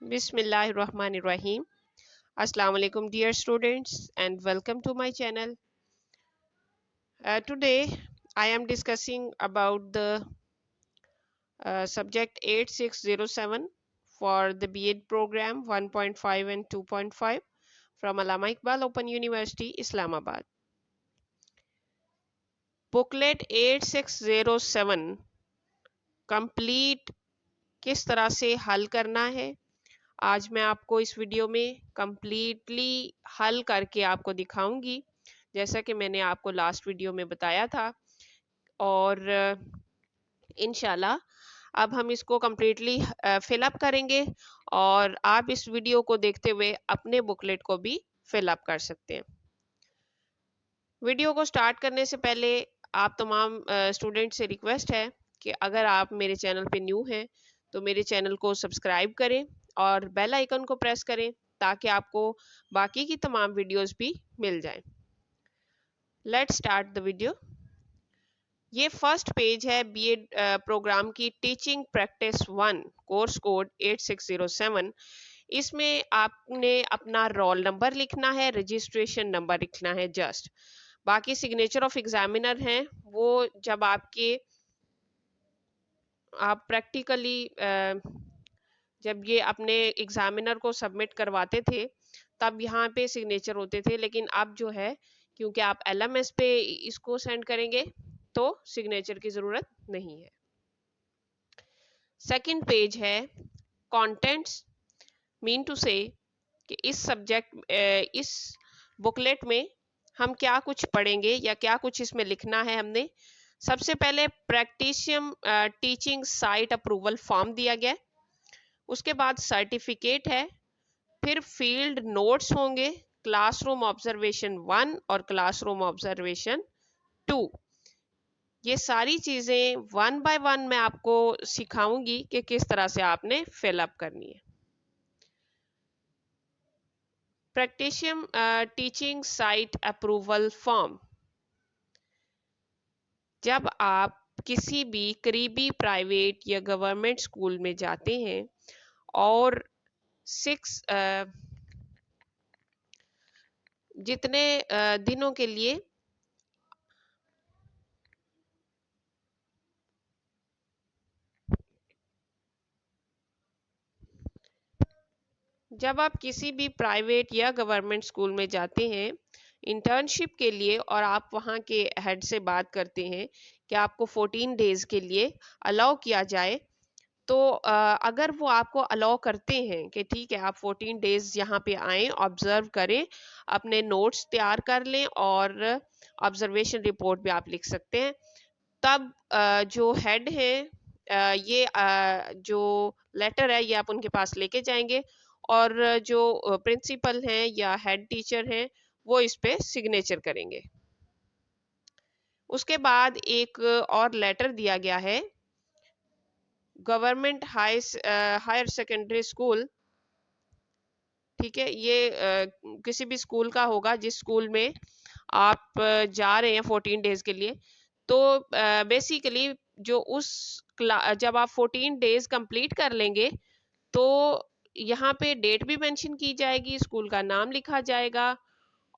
Bismillahirrahmanirrahim. Assalamu alaikum dear students and welcome to my channel. Today I am discussing about the subject 8607 for the B.Ed program 1.5 and 2.5 from Allama Iqbal Open University, Islamabad. Booklet 8607 complete किस तरह से हल करना है, आज मैं आपको इस वीडियो में कम्प्लीटली हल करके आपको दिखाऊंगी, जैसा कि मैंने आपको लास्ट वीडियो में बताया था। और इंशाल्लाह अब हम इसको कम्प्लीटली फिलअप करेंगे और आप इस वीडियो को देखते हुए अपने बुकलेट को भी फिलअप कर सकते हैं। वीडियो को स्टार्ट करने से पहले आप तमाम स्टूडेंट से रिक्वेस्ट है कि अगर आप मेरे चैनल पे न्यू हैं तो मेरे चैनल को सब्सक्राइब करें और बेल आइकन को प्रेस करें ताकि आपको बाकी की तमाम वीडियोस भी मिल जाएं। Let's start the video. ये फर्स्ट पेज है बीएड प्रोग्राम की टीचिंग प्रैक्टिस 1 कोर्स कोड 8607। इसमें आपने अपना रोल नंबर लिखना है, रजिस्ट्रेशन नंबर लिखना है जस्ट। बाकी सिग्नेचर ऑफ एग्जामिनर हैं वो जब आप प्रैक्टिकली जब ये अपने एग्जामिनर को सबमिट करवाते थे तब यहाँ पे सिग्नेचर होते थे, लेकिन अब जो है क्योंकि आप LMS पे इसको सेंड करेंगे तो सिग्नेचर की ज़रूरत नहीं है। सेकंड पेज है कंटेंट्स, मीन टू से कि इस सब्जेक्ट इस बुकलेट में हम क्या कुछ पढ़ेंगे या क्या कुछ इसमें लिखना है। हमने सबसे पहले प्रैक्टिशियम टीचिंग साइट अप्रूवल फॉर्म दिया गया, उसके बाद सर्टिफिकेट है, फिर फील्ड नोट्स होंगे, क्लासरूम ऑब्जर्वेशन 1 और क्लासरूम ऑब्जर्वेशन 2। ये सारी चीज़ें 1 बाय 1 मैं आपको सिखाऊंगी कि किस तरह से आपने फिलअप करनी है। प्रैक्टिशियम टीचिंग साइट अप्रूवल फॉर्म, जब आप किसी भी करीबी प्राइवेट या गवर्नमेंट स्कूल में जाते हैं और 6 जितने दिनों के लिए जब आप किसी भी प्राइवेट या गवर्नमेंट स्कूल में जाते हैं इंटर्नशिप के लिए और आप वहाँ के हेड से बात करते हैं कि आपको 14 डेज के लिए अलाउ किया जाए, तो अगर वो आपको अलाउ करते हैं कि ठीक है आप 14 डेज यहाँ पे आएँ, ऑब्जर्व करें, अपने नोट्स तैयार कर लें और ऑब्जर्वेशन रिपोर्ट भी आप लिख सकते हैं, तब जो हेड है ये जो लेटर है ये आप उनके पास लेके जाएंगे और जो प्रिंसिपल हैं या हेड टीचर हैं वो इस पे सिग्नेचर करेंगे। उसके बाद एक और लेटर दिया गया है गवर्नमेंट हायर सेकेंडरी स्कूल, ठीक है, ये किसी भी स्कूल का होगा जिस स्कूल में आप जा रहे हैं 14 डेज के लिए। तो बेसिकली जो जब आप 14 डेज कंप्लीट कर लेंगे तो यहाँ पे डेट भी मेंशन की जाएगी, स्कूल का नाम लिखा जाएगा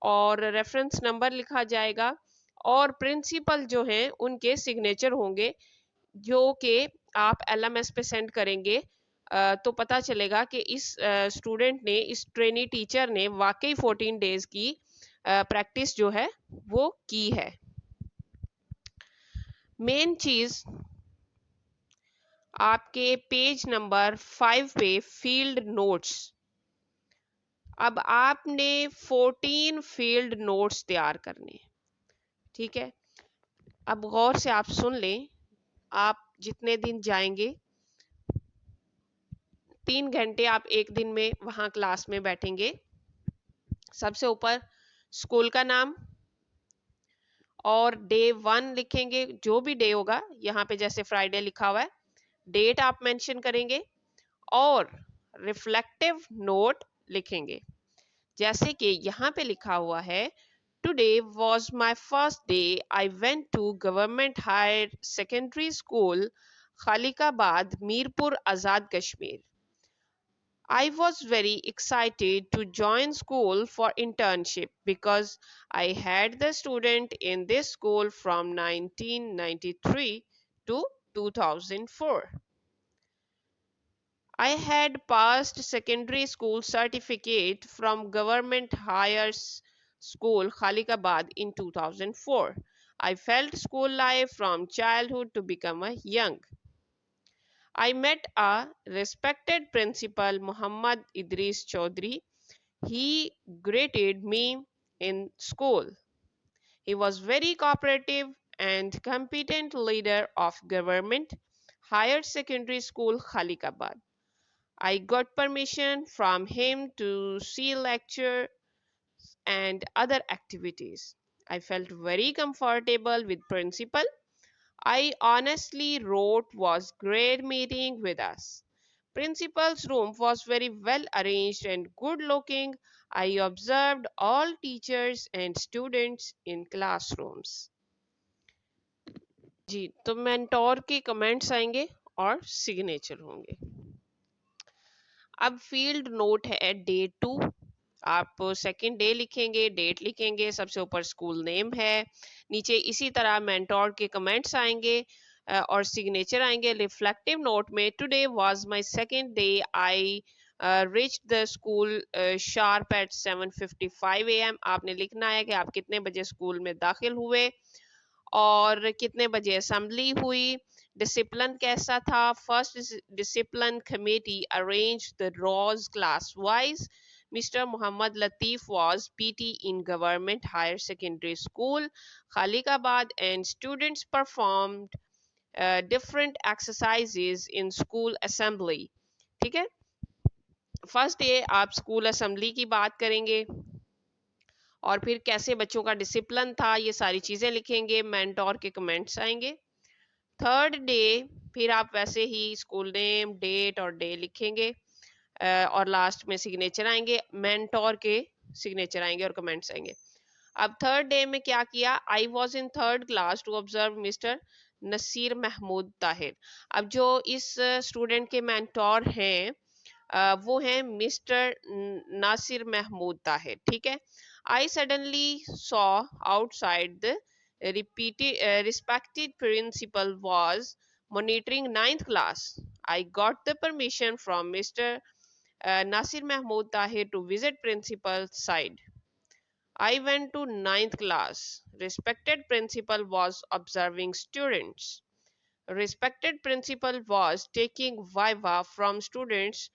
और रेफरेंस नंबर लिखा जाएगा और प्रिंसिपल जो हैं उनके सिग्नेचर होंगे जो कि आप LMS पे सेंड करेंगे। तो पता चलेगा कि इस स्टूडेंट ने, इस ट्रेनी टीचर ने वाकई 14 डेज की प्रैक्टिस जो है वो की है। मेन चीज आपके पेज नंबर 5 पे फील्ड नोट्स, अब आपने 14 फील्ड नोट्स तैयार करने, ठीक है। अब गौर से आप सुन लें, आप जितने दिन जाएंगे 3 घंटे आप एक दिन में वहां क्लास में बैठेंगे। सबसे ऊपर स्कूल का नाम और डे 1 लिखेंगे, जो भी डे होगा, यहाँ पे जैसे फ्राइडे लिखा हुआ है, डेट आप मेंशन करेंगे और रिफ्लेक्टिव नोट लिखेंगे। जैसे कि यहाँ पे लिखा हुआ है today was my first day I went to government higher secondary school Khaliqabad Mirpur Azad Kashmir. I was very excited to join school for internship because I had the student in this school from 1993 to 2004. I had passed secondary school certificate from Government Higher School Khalikabad in 2004. I felt school life from childhood to become a young. I met a respected principal, Muhammad Idris Chaudhry. He greeted me in school. He was very cooperative and competent leader of government higher secondary school Khalikabad. I got permission from him to see lecture and other activities. I felt very comfortable with principal. I honestly wrote was great meeting with us. Principal's room was very well arranged and good looking. I observed all teachers and students in classrooms. जी तो mentor के comments आएंगे और signature होंगे. अब field note है day 2. आप second day लिखेंगे, date लिखेंगे, सबसे ऊपर स्कूल नेम है, नीचे इसी तरह मेंटोर के कमेंट्स आएंगे और सिग्नेचर आएंगे. रिफ्लेक्टिव नोट में today was my second day. I rich the school sharp eight 7:55 AM. आपने लिखना है कि आप कितने बजे स्कूल में दाखिल हुए और कितने बजे असेंबली हुई. डिसिप्लिन कैसा था? First discipline committee arrange the rows class wise. Mr. Muhammad Latif was PT in Government Higher Secondary School, Khalikabad, and students performed different exercises in school assembly. ठीक है. फर्स्ट डे आप school assembly की बात करेंगे और फिर कैसे बच्चों का डिसिप्लिन था, ये सारी चीज़ें लिखेंगे. मेंटोर के कमेंट्स आएंगे. थर्ड डे फिर आप वैसे ही स्कूल नेम, डेट और डे लिखेंगे और लास्ट में सिग्नेचर आएंगे. मेंटोर के सिग्नेचर आएंगे और कमेंट्स आएंगे. अब थर्ड डे में क्या किया? I was in third class to observe mister Naseer Mahmood Tahir. अब जो इस स्टूडेंट के मेंटोर हैं वो हैं मिस्टर नासिर महमूद ताहिर. ठीक है. I suddenly saw outside the respected principal was monitoring ninth class. I got the permission from Mr. Nasir Mahmood Tahir to visit principal's side. I went to ninth class. Respected principal was observing students. Respected principal was taking viva from students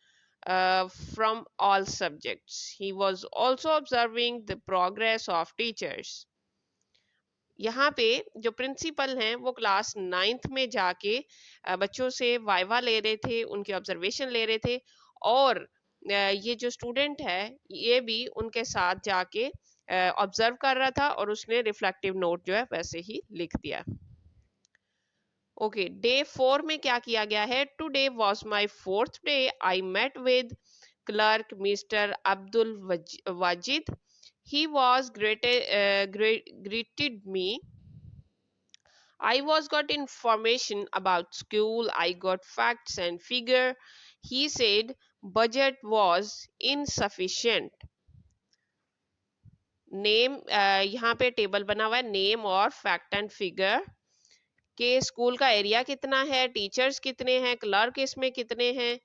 from all subjects. He was also observing the progress of teachers. यहाँ पे जो principal हैं वो class 9th में जाके बच्चों से viva ले रहे थे, उनके ऑब्जर्वेशन ले रहे थे और ये जो स्टूडेंट है ये भी उनके साथ जाके ऑब्जर्व कर रहा था और उसने रिफ्लेक्टिव नोट जो है वैसे ही लिख दिया. ओके. डे 4 में क्या किया गया है? Today was my fourth day. I met with clerk mister Abdul Wajid. He was greeted me. I was got information about school. I got facts and figure. He said budget was insufficient. Name यहाँ पे table बना हुआ है, name और fact and figure के school का area कितना है, टीचर्स कितने हैं, क्लर्क इसमें कितने हैं,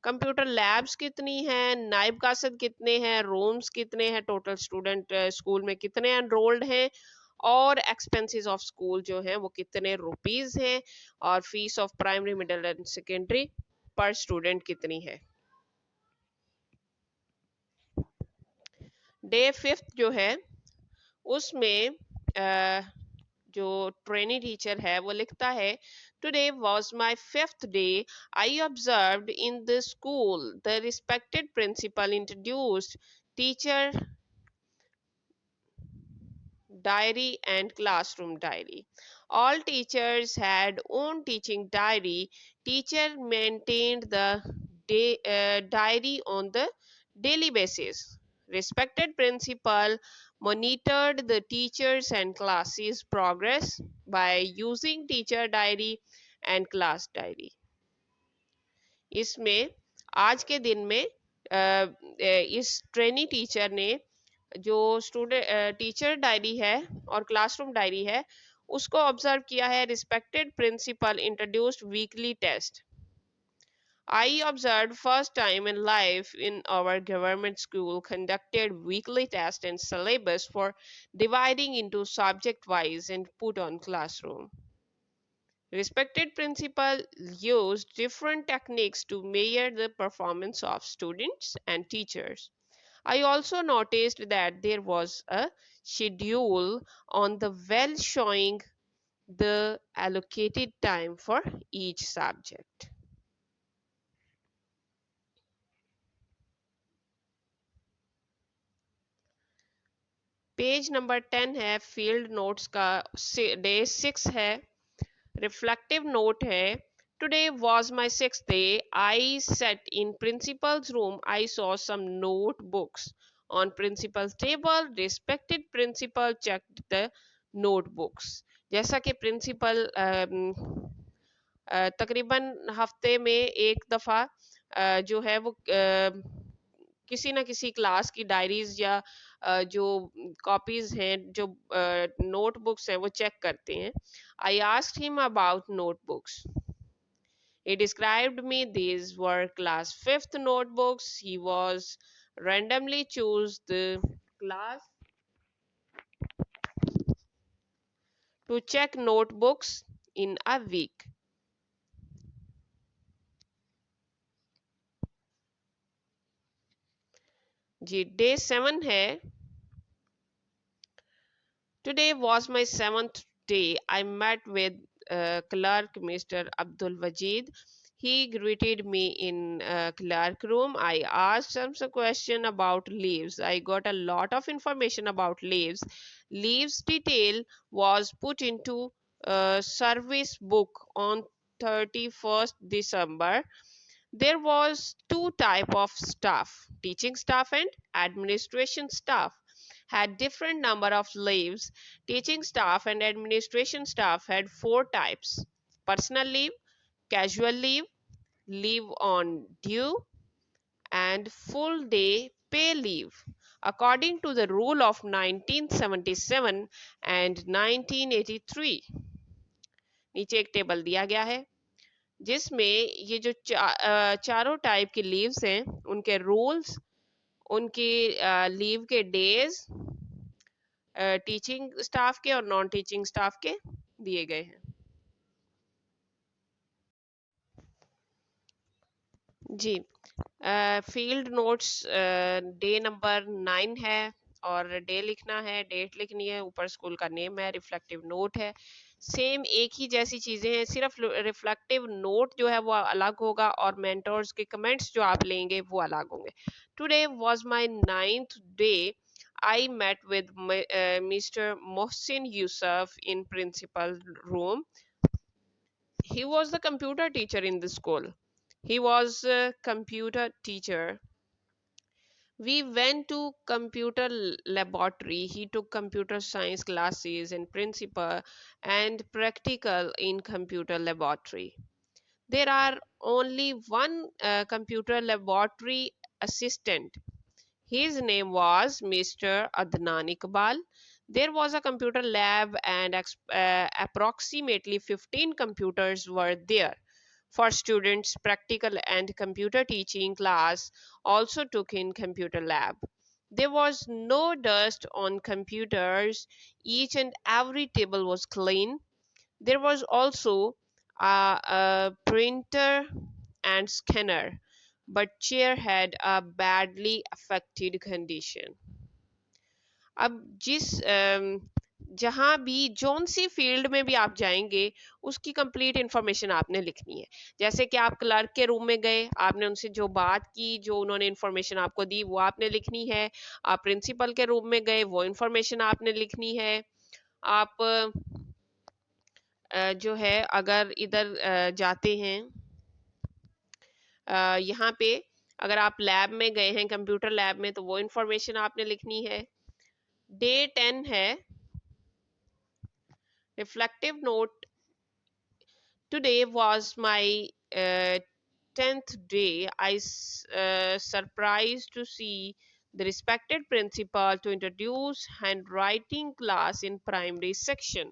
कंप्यूटर लैब्स कितनी हैं, नायब कासद कितने हैं, रूम्स कितने हैं, टोटल स्टूडेंट स्कूल में कितने एनरोल्ड हैं और एक्सपेंसेस ऑफ स्कूल जो हैं वो कितने रुपीस हैं और fees of primary middle and secondary पर स्टूडेंट कितनी है. डे 5th जो है उसमें जो ट्रेनिंग टीचर है वो लिखता है today was my 5th day. I observed in the school the respected principal introduced teacher diary and classroom diary. All teachers had own teaching diary. Teacher maintained the diary on the daily basis. Respected principal monitored the teachers and classes progress by using teacher diary and class diary. इसमें आज के दिन में इस trainee teacher ने जो student teacher diary है और क्लासरूम डायरी है उसको ऑब्जर्व किया है. Respected principal introduced weekly test. I observed first time in life in our government school conducted weekly test and syllabus for dividing into subject wise and put on classroom. Respected principal used different techniques to measure the performance of students and teachers. I also noticed that there was a schedule on the well showing the allocated time for each subject. Page number 10 है, field notes का day 6 है, reflective note है. Today was my 6th day. I set in principal's room. I saw some note books on principal's table. Respected principal checked the note books. जैसा कि principal तकरीबन हफ्ते में एक दफ़ा जो है वो किसी ना किसी क्लास की डायरीज या जो कॉपीज हैं जो नोटबुक्स हैं वो चेक करते हैं. I asked him about notebooks. He described me these were class 5th notebooks. He was randomly choose the class to check notebooks in a week. जी डे 7 है. Today was my 7th day. I met with clerk Mr. Abdul Wajid. He greeted me in clerk room. I asked him some question about leaves. I got a lot of information about leaves. Leaves detail was put into service book on 31st December. There was two type of staff, teaching staff and administration staff had different number of leaves. Teaching staff and administration staff had four types: personal leave, casual leave, leave on due, and full day pay leave. According to the rule of 1977 and 1983. नीचे एक table दिया गया है जिसमें ये जो चारों type की लीव्स हैं उनके रूल्स, उनकी लीव के डेज टीचिंग स्टाफ के और नॉन टीचिंग स्टाफ के दिए गए हैं. जी फील्ड नोट्स डे नंबर 9 है और डे लिखना है, डेट लिखनी है, ऊपर स्कूल का नेम है, रिफ्लेक्टिव नोट है. सेम एक ही जैसी चीजें हैं, सिर्फ रिफ्लेक्टिव नोट जो है वो अलग होगा और मेंटोर्स के कमेंट्स जो आप लेंगे वो अलग होंगे. Today was my 9th day. I met with Mr. Mohsin Yusuf in principal room. He was the computer teacher in the school. He was a computer teacher. We went to computer laboratory. He took computer science classes in principal and practical in computer laboratory. There are only one computer laboratory assistant. His name was Mr. Adnan Iqbal. There was a computer lab and approximately 15 computers were there. For students, practical and computer teaching class also took in computer lab. There was no dust on computers. Each and every table was clean. There was also a printer and scanner, but chair had a badly affected condition. अब जहां भी जौन सी field में भी आप जाएंगे उसकी complete information आपने लिखनी है. जैसे कि आप क्लर्क के रूम में गए, आपने उनसे जो बात की, जो उन्होंने इंफॉर्मेशन आपको दी वो आपने लिखनी है. आप प्रिंसिपल के रूम में गए, वो इंफॉर्मेशन आपने लिखनी है. आप जो है अगर इधर जाते हैं यहाँ पे अगर आप लैब में गए हैं, कंप्यूटर लैब में, तो वो इंफॉर्मेशन आपने लिखनी है. डे 10 है, reflective note. Today was my 10th day, I surprised to see the respected principal to introduce handwriting class in primary section.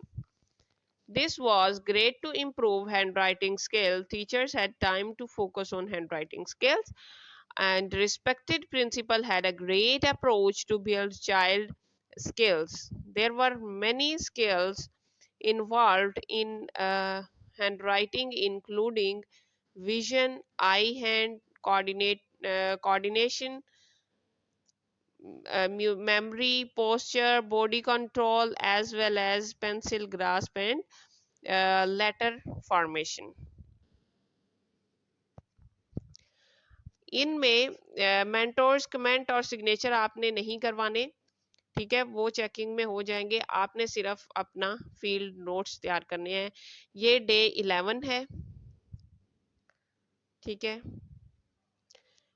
This was great to improve handwriting skill. Teachers had time to focus on handwriting skills, and respected principal had a great approach to build child skills. There were many skills involved in handwriting, including vision, eye-hand coordination, memory, posture, body control, as well as pencil grasp and letter formation. इनमें mentors comment और signature आपने नहीं करवाने, ठीक है, वो checking में हो जाएंगे। आपने सिर्फ अपना फील्ड नोट्स तैयार करने हैं। ये डे 11 है, ठीक है।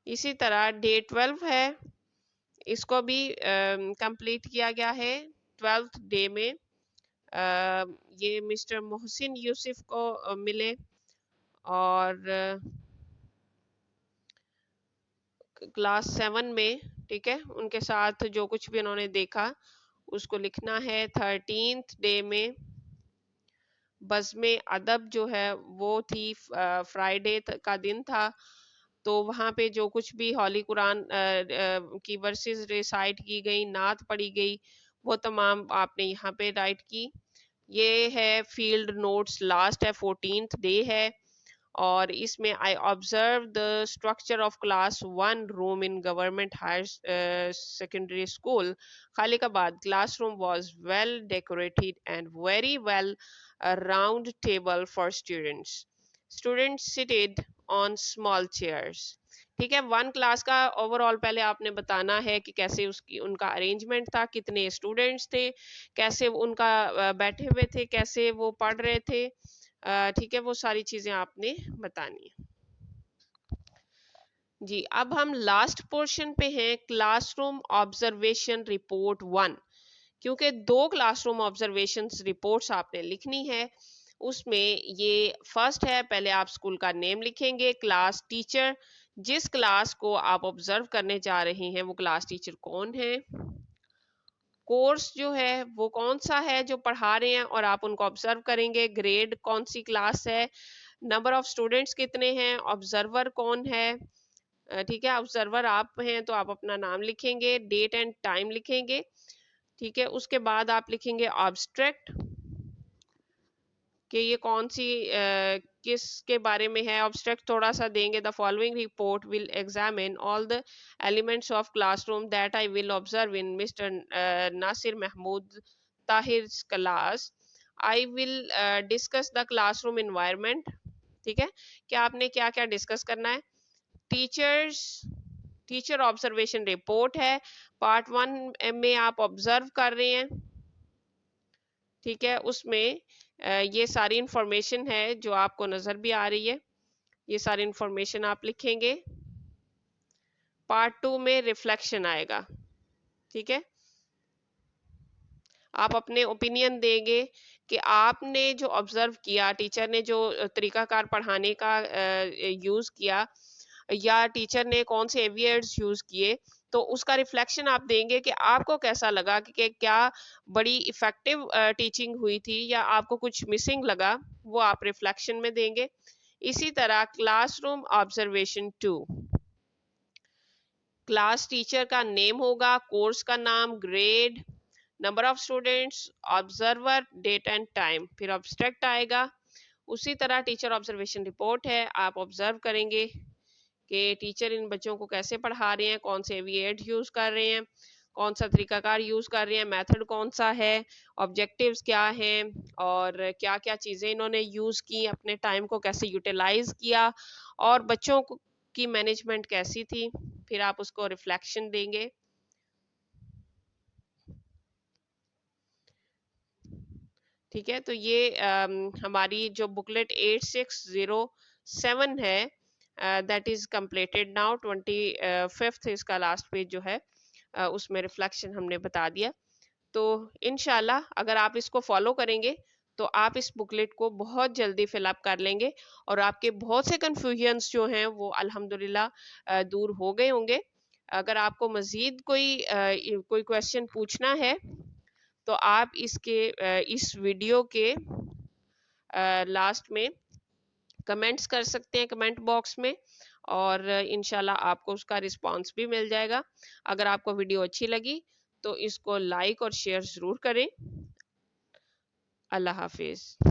इसी तरह डे 12 है, इसको भी कंप्लीट किया गया है। 12th डे में ये मिस्टर मोहसिन यूसुफ को मिले और क्लास 7 में, ठीक है, उनके साथ जो कुछ भी उन्होंने देखा उसको लिखना है। 13th डे में बज़्म अदब जो है वो थी, फ्राइडे का दिन था, तो वहाँ पे जो कुछ भी हॉली कुरान की वर्सेस रिसाइट की गई, नात पढ़ी गई, वो तमाम आपने यहाँ पे राइट की। ये है फील्ड नोट्स, लास्ट है, 14th डे है, और इसमें I observe the structure of class 1 room in government higher secondary school Khaliqabad. Classroom was well decorated and very well round table for students seated on small chairs. ठीक है, 1 class का overall पहले आपने बताना है कि कैसे उसकी उनका अरेंजमेंट था, कितने स्टूडेंट्स थे, कैसे उनका बैठे हुए थे, कैसे वो पढ़ रहे थे, ठीक है, वो सारी चीजें आपने बतानी है जी। अब हम लास्ट पोर्शन पे हैं, क्लासरूम ऑब्जर्वेशन रिपोर्ट 1। क्योंकि 2 क्लासरूम ऑब्जर्वेशन रिपोर्ट्स आपने लिखनी है, उसमें ये फर्स्ट है, पहले आप स्कूल का नेम लिखेंगे, क्लास टीचर, जिस क्लास को आप ऑब्जर्व करने जा रहे हैं वो क्लास टीचर कौन है, कोर्स जो है वो कौन सा है जो पढ़ा रहे हैं और आप उनको ऑब्जर्व करेंगे, ग्रेड कौन सी क्लास है, नंबर ऑफ स्टूडेंट्स कितने हैं, ऑब्जर्वर कौन है, ठीक है, ऑब्जर्वर आप हैं तो आप अपना नाम लिखेंगे, डेट एंड टाइम लिखेंगे, ठीक है। उसके बाद आप लिखेंगे ऑब्स्ट्रैक्ट कि ये कौन सी किस के बारे में है, ऑब्स्ट्रैक्ट थोड़ा सा देंगे। The following report will examine all the elements of classroom that I will observe in mister Nasir Mahmood Tahir class. I will discuss the classroom environment, ठीक है, कि आपने क्या क्या डिस्कस करना है। टीचर ऑब्जर्वेशन रिपोर्ट है, पार्ट 1 में आप ऑब्जर्व कर रहे हैं, ठीक है, उसमें ये सारी इंफॉर्मेशन है जो आपको नजर भी आ रही है, ये सारी इंफॉर्मेशन आप लिखेंगे। पार्ट 2 में रिफ्लेक्शन आएगा, ठीक है, आप अपने ओपिनियन देंगे कि आपने जो ऑब्जर्व किया, टीचर ने जो तरीकाकार पढ़ाने का यूज किया या टीचर ने कौन से एवियर्स यूज किए, तो उसका रिफ्लेक्शन आप देंगे कि आपको कैसा लगा, कि क्या बड़ी इफेक्टिव टीचिंग हुई थी या आपको कुछ मिसिंग लगा, वो आप रिफ्लेक्शन में देंगे। इसी तरह क्लासरूम ऑब्जर्वेशन 2, क्लास टीचर का नेम होगा, कोर्स का नाम, grade, number of students, observer, date and time, फिर ऑब्स्ट्रैक्ट आएगा। उसी तरह टीचर ऑब्जर्वेशन रिपोर्ट है, आप ऑब्जर्व करेंगे कि टीचर इन बच्चों को कैसे पढ़ा रहे हैं, कौन से एविएट यूज कर रहे हैं, कौन सा तरीकाकार यूज कर रहे हैं, मेथड कौन सा है, ऑब्जेक्टिव्स क्या हैं, और क्या क्या चीजें इन्होंने यूज की, अपने टाइम को कैसे यूटिलाइज किया, और बच्चों की मैनेजमेंट कैसी थी, फिर आप उसको रिफ्लेक्शन देंगे। ठीक है, तो ये हमारी जो बुकलेट 8607 है that is completed now. 25th इसका लास्ट पेज जो है उसमें रिफ्लेक्शन हमने बता दिया। तो इंशाल्लाह अगर आप इसको फॉलो करेंगे तो आप इस बुकलेट को बहुत जल्दी फिल अप कर लेंगे और आपके बहुत से कन्फ्यूजन्स जो हैं वो अल्हम्दुलिल्लाह दूर हो गए होंगे। अगर आपको मज़ीद कोई क्वेश्चन पूछना है तो आप इस वीडियो के लास्ट में कमेंट्स कर सकते हैं कमेंट बॉक्स में, और इंशाल्लाह आपको उसका रिस्पांस भी मिल जाएगा। अगर आपको वीडियो अच्छी लगी तो इसको लाइक और शेयर ज़रूर करें। अल्लाह हाफिज़।